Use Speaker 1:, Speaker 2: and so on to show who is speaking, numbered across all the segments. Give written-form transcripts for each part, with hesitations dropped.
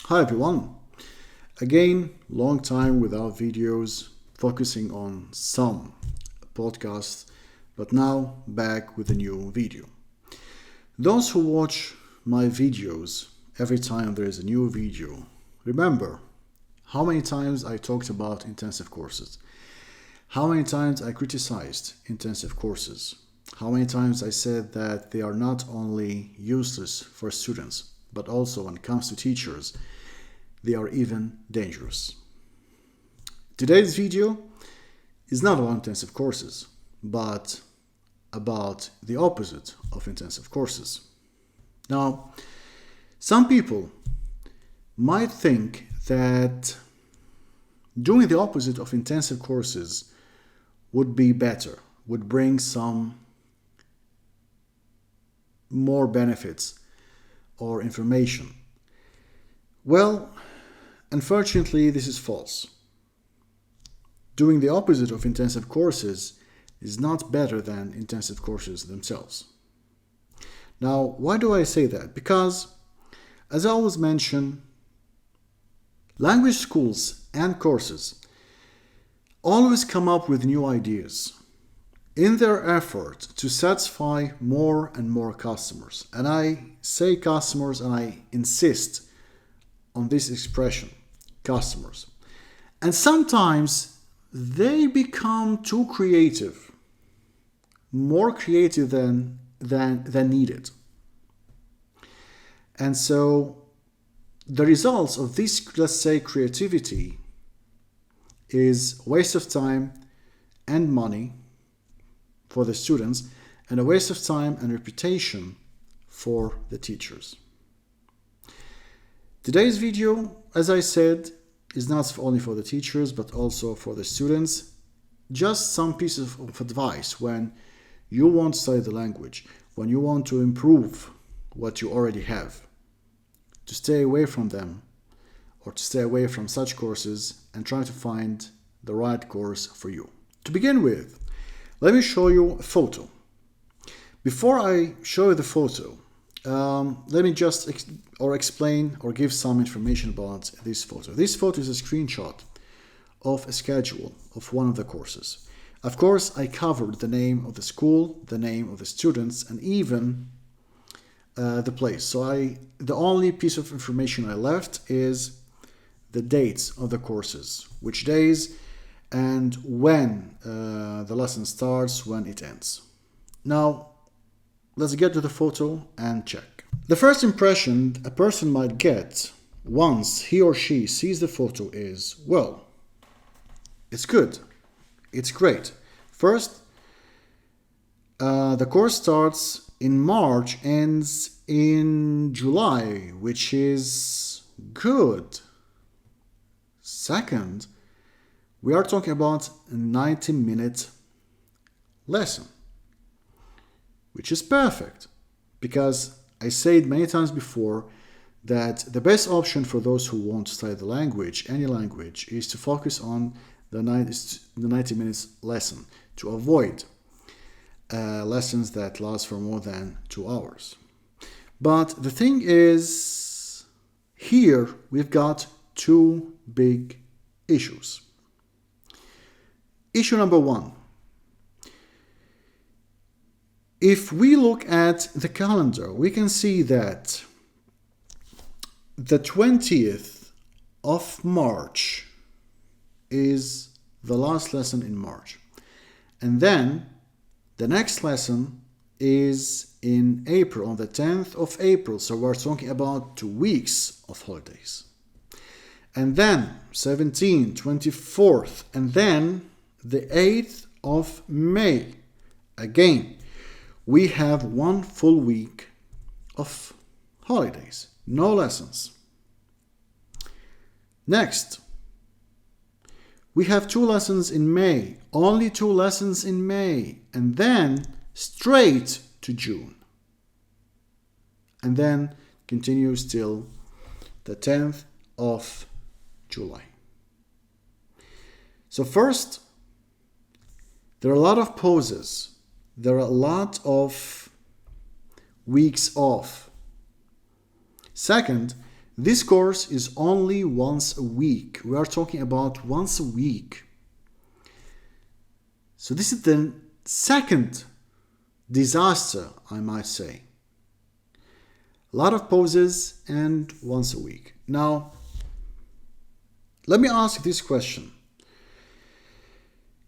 Speaker 1: Hi everyone. Again, long time without videos, focusing on some podcasts, but now back with a new video. Those who watch my videos every time there is a new video, remember how many times I talked about intensive courses, how many times I criticized intensive courses, how many times I said that they are not only useless for students, but also when it comes to teachers, they are even dangerous. Today's video is not about intensive courses, but about the opposite of intensive courses. Now, some people might think that doing the opposite of intensive courses would be better, would bring some more benefits or information. Well, unfortunately, this is false. Doing the opposite of intensive courses is not better than intensive courses themselves. Now, why do I say that? Because, as I always mention, language schools and courses always come up with new ideas in their effort to satisfy more and more customers. And I say customers and I insist on this expression, customers. And sometimes they become too creative, more creative than needed. And so the results of this, let's say, creativity is a waste of time and money for the students and a waste of time and reputation for the teachers. Today's video, as I said, is not only for the teachers but also for the students. Just some pieces of advice when you want to study the language, when you want to improve what you already have, to stay away from them or to stay away from such courses and try to find the right course for you. To begin with, let me show you a photo. Before I show you the photo, let me just explain or give some information about this photo. This photo is a screenshot of a schedule of one of the courses. Of course, I covered the name of the school, the name of the students, and even the place. So the only piece of information I left is the dates of the courses, which days and when the lesson starts, when it ends. Now, let's get to the photo and check. The first impression a person might get once he or she sees the photo is, well, it's good, it's great. First, the course starts in March, ends in July, which is good. Second, we are talking about a 90-minute lesson, which is perfect, because I said many times before that the best option for those who want to study the language, any language, is to focus on the 90 minutes lesson, to avoid lessons that last for more than 2 hours. But the thing is, here we've got two big issues. Issue number one. If we look at the calendar, we can see that the 20th of March is the last lesson in March. And then the next lesson is in April, on the 10th of April. So we're talking about 2 weeks of holidays. And then 17th, 24th, and then the 8th of May. Again, we have 1 full week of holidays, no lessons. Next, we have 2 lessons in May, only 2 lessons in May, and then straight to June. And then continues till the 10th of July. So first, there are a lot of pauses. There are a lot of weeks off. Second, This course is only once a week. We are talking about once a week. So this is the second disaster, I might say. A lot of pauses and once a week. Now, let me ask this question.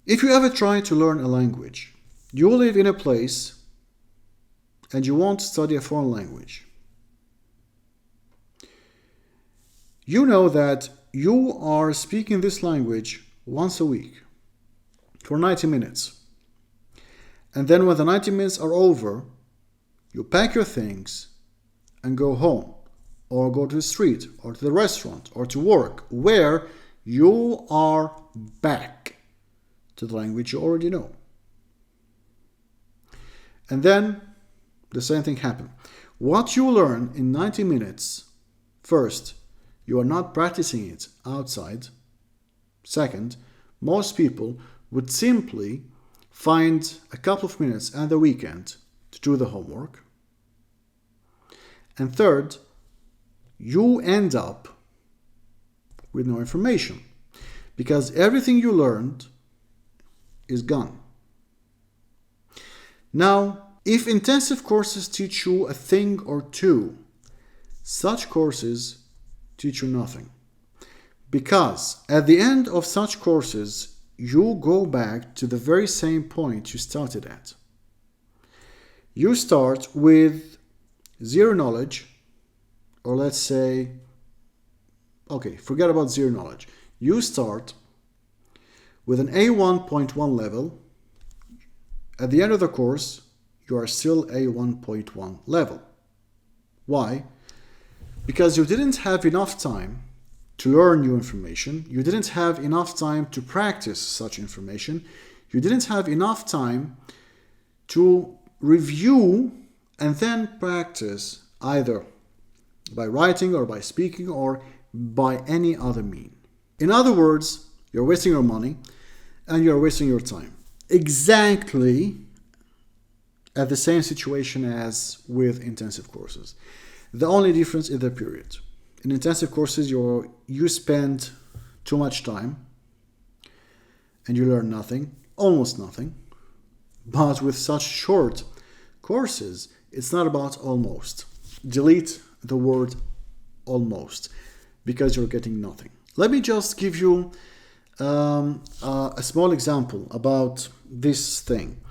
Speaker 1: If you ever try to learn a language, you live in a place and you want to study a foreign language. You know that you are speaking this language once a week for 90 minutes. And then when the 90 minutes are over, you pack your things and go home, or go to the street, or to the restaurant, or to work, where you are back to the language you already know. And then the same thing happens. What you learn in 90 minutes, first, you are not practicing it outside. Second, most people would simply find a couple of minutes at the weekend to do the homework. And third, you end up with no information because everything you learned is gone. Now, if intensive courses teach you a thing or two, such courses teach you nothing. Because at the end of such courses, you go back to the very same point you started at. You start with zero knowledge, or let's say, okay, forget about zero knowledge. You start with an A1.1 level. At the end of the course, you are still A1.1 level. Why? Because you didn't have enough time to learn new information. You didn't have enough time to practice such information. You didn't have enough time to review and then practice either by writing or by speaking or by any other mean. In other words, you're wasting your money and you're wasting your time. Exactly at the same situation as with intensive courses. The only difference is the period. In intensive courses, you spend too much time and you learn nothing, almost nothing. But with such short courses, it's not about almost. Delete the word almost because you're getting nothing. Let me just give you a small example about this thing.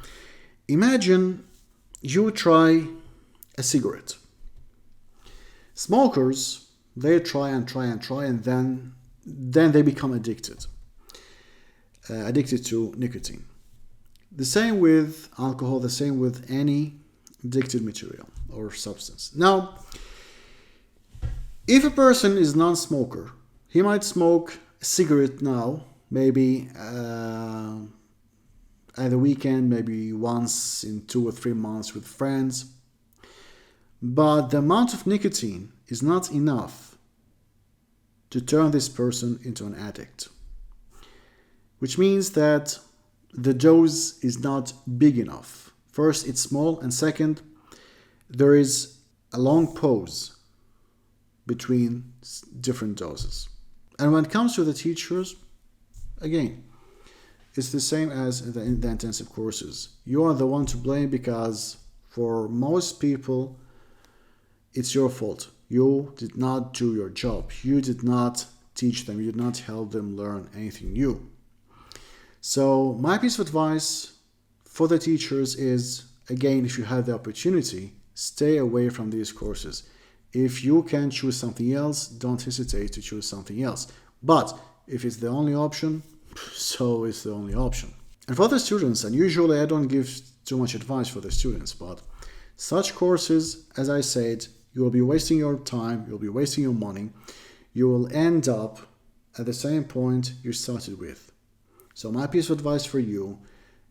Speaker 1: Imagine you try a cigarette. Smokers, they try and then they become addicted to nicotine. The same with alcohol, the same with any addictive material or substance. Now, if a person is non-smoker, he might smoke a cigarette now, maybe at the weekend, maybe once in 2 or 3 months with friends. But the amount of nicotine is not enough to turn this person into an addict. Which means that the dose is not big enough. First, it's small, and second, there is a long pause between different doses. And when it comes to the teachers, again, it's the same as the intensive courses. You are the one to blame because for most people, it's your fault. You did not do your job. You did not teach them. You did not help them learn anything new. So my piece of advice for the teachers is, again, if you have the opportunity, stay away from these courses. If you can choose something else, don't hesitate to choose something else. But if it's the only option, so it's the only option. And for the students, and usually I don't give too much advice for the students, but such courses, as I said, you will be wasting your time, you'll be wasting your money, you will end up at the same point you started with. So my piece of advice for you,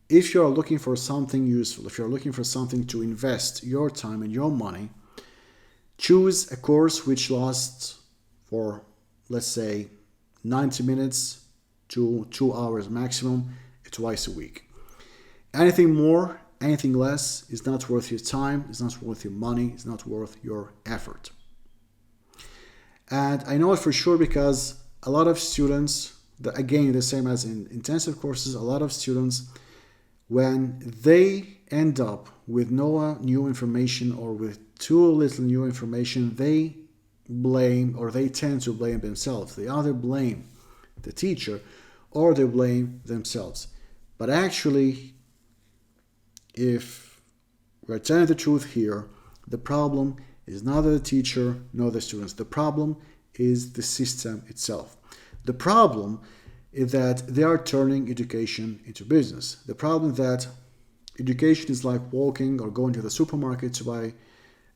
Speaker 1: if you're looking for something useful, if you're looking for something to invest your time and your money, choose a course which lasts for, let's say, 90 minutes to 2 hours maximum, twice a week. Anything more, anything less is not worth your time, it's not worth your money, it's not worth your effort. And I know it for sure because a lot of students, again, the same as in intensive courses, a lot of students, when they end up with no new information or with too little new information, they blame, or they tend to blame themselves. They either blame the teacher or they blame themselves. But actually, if we're telling the truth here, the problem is neither the teacher nor the students. The problem is the system itself. The problem is that they are turning education into business. The problem is that education is like walking or going to the supermarket to buy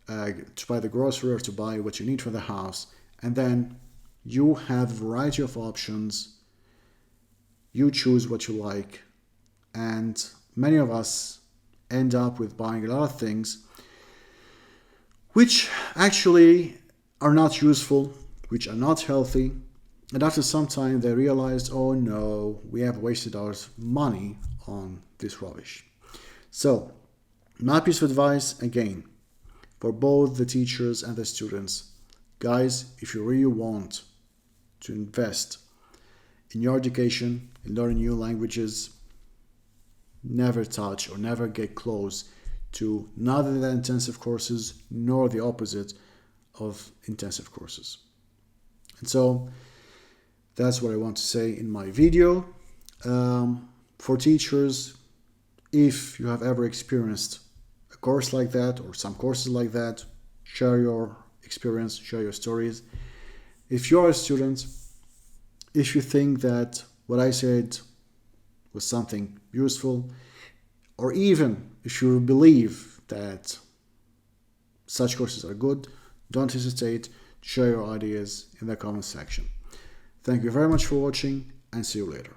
Speaker 1: the grocery or to buy what you need for the house, and then you have a variety of options. You choose what you like, and many of us end up with buying a lot of things which actually are not useful, which are not healthy, and after some time they realized, oh no, we have wasted our money on this rubbish. So my piece of advice, again, for both the teachers and the students, guys, if you really want to invest in your education, in learning new languages, never touch or never get close to neither the intensive courses nor the opposite of intensive courses. And so that's what I want to say in my video. For teachers, if you have ever experienced a course like that or some courses like that, share your experience, share your stories. If you're a student, if you think that what I said was something useful, or even if you believe that such courses are good, don't hesitate to share your ideas in the comment section. Thank you very much for watching, and see you later.